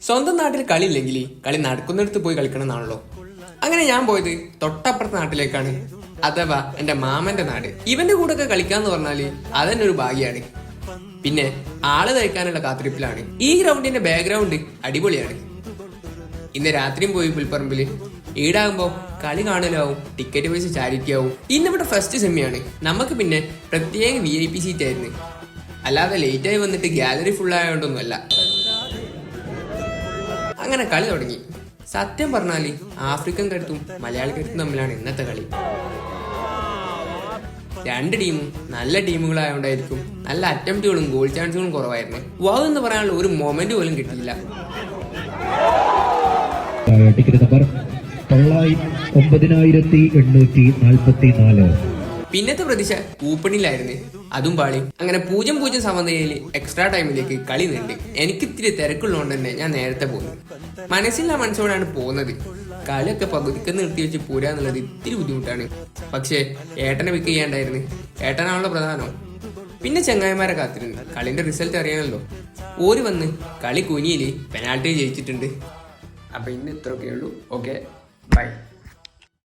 സ്വന്തം നാട്ടിൽ കളി ഇല്ലെങ്കിൽ കളി നടക്കുന്നിടത്ത് പോയി കളിക്കണം എന്നാണല്ലോ. അങ്ങനെ ഞാൻ പോയത് തൊട്ടപ്പുറത്തെ നാട്ടിലേക്കാണ്, അഥവാ എന്റെ മാമന്റെ നാട്. ഇവന്റെ കൂടെ ഒക്കെ കളിക്കാന്ന് പറഞ്ഞാല് അതെന്നെ ഒരു ഭാഗ്യാണ്. പിന്നെ ആള് കഴിക്കാനുള്ള കാത്തിരിപ്പിലാണ്. ഈ ഗ്രൗണ്ടിന്റെ ബാക്ക്ഗ്രൗണ്ട് അടിപൊളിയാണ്. ഇന്ന് രാത്രിയും പോയി പുൽപ്പറമ്പില്. ഈടാകുമ്പോ കളി കാണലാവും, ടിക്കറ്റ് പൈസ ചാരിറ്റി ആവും. ഇന്നിവിടെ ഫസ്റ്റ് സെമിയാണ്. നമുക്ക് പിന്നെ പ്രത്യേക VIP സീറ്റ് ആയിരുന്നു, അല്ലാതെ ലേറ്റായി വന്നിട്ട് ഗാലറി ഫുൾ ആയതുകൊണ്ടൊന്നുമല്ല. അങ്ങനെ കളി തുടങ്ങി. സത്യം പറഞ്ഞാല് ആഫ്രിക്കൻ കരുത്തും മലയാളി കരുത്തും തമ്മിലാണ് ഇന്നത്തെ കളി. രണ്ട് ടീമും നല്ല ടീമുകളായോണ്ടായിരിക്കും നല്ല അറ്റംപ്റ്റുകളും ഗോൾ ചാൻസുകളും കുറവായിരുന്നു. വാവ് എന്ന് പറയാനുള്ള ഒരു മൊമെന്റ് പോലും കിട്ടിയില്ല. പിന്നത്തെ പ്രതീക്ഷ കൂപ്പണിലായിരുന്നു, അതും പാളി. അങ്ങനെ 0-0 സമനിലയിൽ എക്സ്ട്രാ ടൈമിലേക്ക് കളി നീണ്ടി. എനിക്ക് ഇത്തിരി തിരക്കുള്ളതുകൊണ്ട് തന്നെ ഞാൻ നേരത്തെ പോന്നു. മനസ്സില്ല മനസ്സോടാണ് പോകുന്നത്. കളിയൊക്കെ പകുതിക്ക് നിർത്തി വെച്ച് പോരാന്നുള്ളത് ഇത്തിരി ബുദ്ധിമുട്ടാണ്. പക്ഷേ ഏട്ടനെ പിക്ക് ചെയ്യാണ്ടായിരുന്നു. ഏട്ടനാണല്ലോ പ്രധാനം. പിന്നെ ചങ്ങായിമാരെ കാത്തിരുന്നു. കളിന്റെ റിസൾട്ട് അറിയാനല്ലോ. ഓര് വന്ന് കളി കുനിയില് പെനാൽറ്റി ജയിച്ചിട്ടുണ്ട്. അപ്പൊ ഇന്ന് ഇത്രയൊക്കെ ഉള്ളൂ. Okay, by.